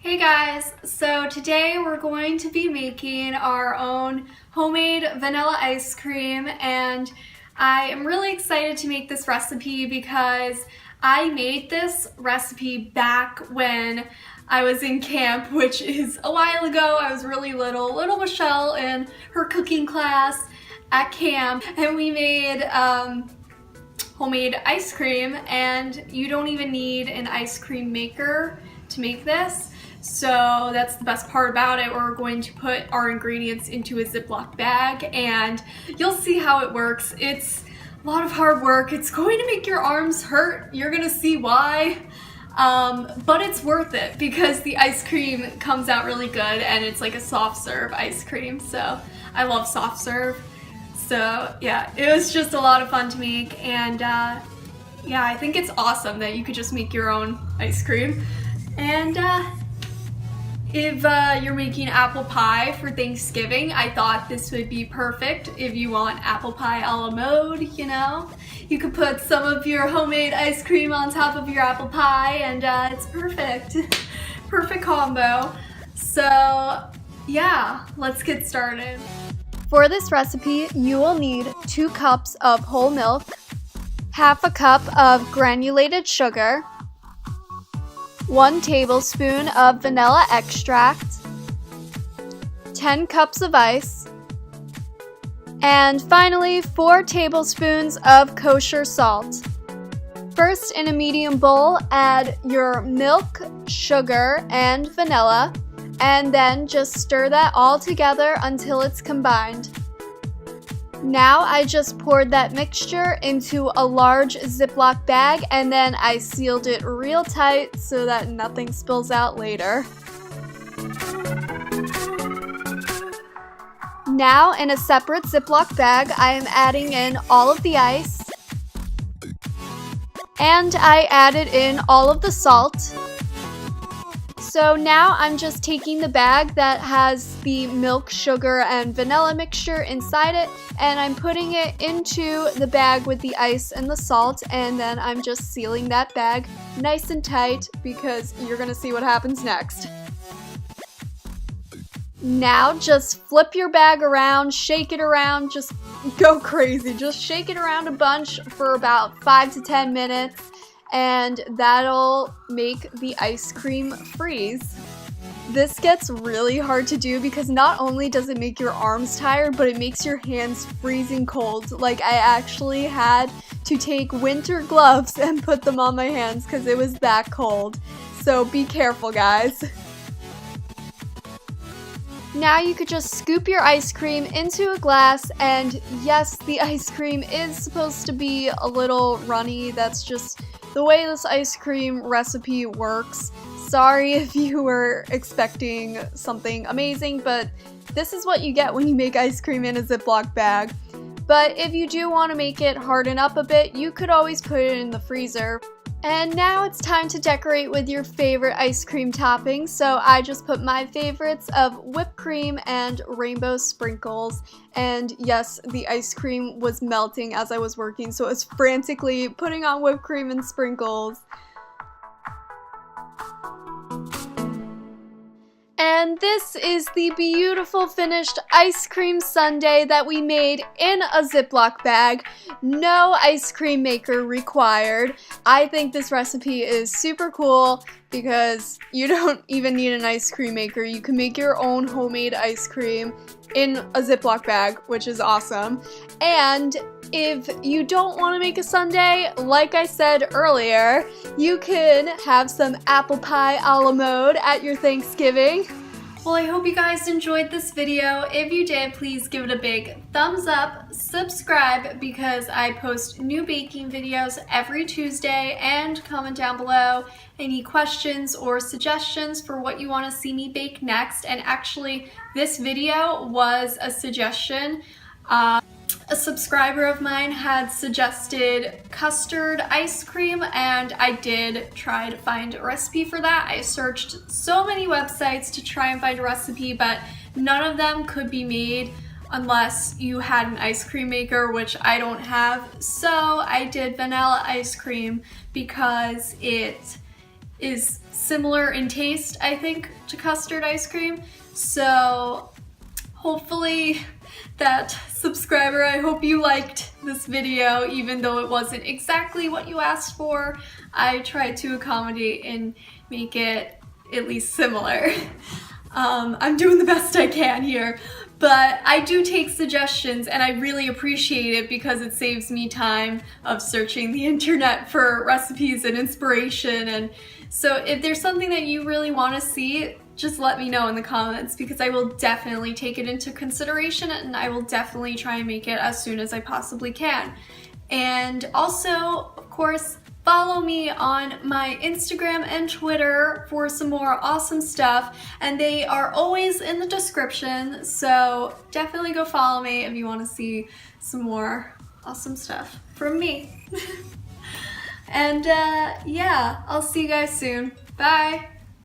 Hey guys, so today we're going to be making our own homemade vanilla ice cream, and I am really excited to make this recipe because I made this recipe back when I was in camp, which is a while ago. I was really little Michelle in her cooking class at camp, and we made homemade ice cream, and you don't even need an ice cream maker to make this. So that's the best part about it. We're going to put our ingredients into a Ziploc bag and you'll see how it works. It's a lot of hard work. It's going to make your arms hurt. You're gonna see why. But it's worth it because the ice cream comes out really good and it's like a soft serve ice cream. So I love soft serve. So yeah, it was just a lot of fun to make, and yeah, I think it's awesome that you could just make your own ice cream. And if you're making apple pie for Thanksgiving, I thought this would be perfect. If you want apple pie a la mode, you know, you could put some of your homemade ice cream on top of your apple pie, and it's perfect. Perfect combo. So yeah, let's get started. For this recipe, you will need 2 cups of whole milk, half a cup of granulated sugar, 1 tablespoon of vanilla extract, 10 cups of ice, and finally 4 tablespoons of kosher salt. First, in a medium bowl, add your milk, sugar, and vanilla, and then just stir that all together until it's combined. Now I just poured that mixture into a large Ziploc bag, and then I sealed it real tight so that nothing spills out later. Now in a separate Ziploc bag, I am adding in all of the ice, and I added in all of the salt. So now I'm just taking the bag that has the milk, sugar, and vanilla mixture inside it, and I'm putting it into the bag with the ice and the salt, and then I'm just sealing that bag nice and tight because you're gonna see what happens next. Now just flip your bag around, shake it around, just go crazy. Just shake it around a bunch for about 5 to 10 minutes. And that'll make the ice cream freeze. This gets really hard to do because not only does it make your arms tired, but it makes your hands freezing cold. Like, I actually had to take winter gloves and put them on my hands because it was that cold. So be careful, guys. Now you could just scoop your ice cream into a glass, and yes, the ice cream is supposed to be a little runny. That's just the way this ice cream recipe works. Sorry if you were expecting something amazing, but this is what you get when you make ice cream in a Ziploc bag. But if you do want to make it harden up a bit, you could always put it in the freezer. And now it's time to decorate with your favorite ice cream toppings. So I just put my favorites of whipped cream and rainbow sprinkles. And yes, the ice cream was melting as I was working, so I was frantically putting on whipped cream and sprinkles. And this is the beautiful finished ice cream sundae that we made in a Ziploc bag. No ice cream maker required. I think this recipe is super cool because you don't even need an ice cream maker. You can make your own homemade ice cream in a Ziploc bag, which is awesome. And if you don't want to make a sundae, like I said earlier, you can have some apple pie a la mode at your Thanksgiving. Well, I hope you guys enjoyed this video. If you did, please give it a big thumbs up, subscribe because I post new baking videos every Tuesday, and comment down below any questions or suggestions for what you want to see me bake next. And actually, this video was a suggestion. A subscriber of mine had suggested custard ice cream, and I did try to find a recipe for that. I searched so many websites to try and find a recipe, but none of them could be made unless you had an ice cream maker, which I don't have. So I did vanilla ice cream because it is similar in taste, I think, to custard ice cream. So hopefully that subscriber, I hope you liked this video, even though it wasn't exactly what you asked for. I tried to accommodate and make it at least similar. I'm doing the best I can here, but I do take suggestions and I really appreciate it because it saves me time of searching the internet for recipes and inspiration. And so if there's something that you really want to see, just let me know in the comments because I will definitely take it into consideration and I will definitely try and make it as soon as I possibly can. And also, of course, follow me on my Instagram and Twitter for some more awesome stuff, and they are always in the description, so definitely go follow me if you want to see some more awesome stuff from me. And yeah, I'll see you guys soon. Bye!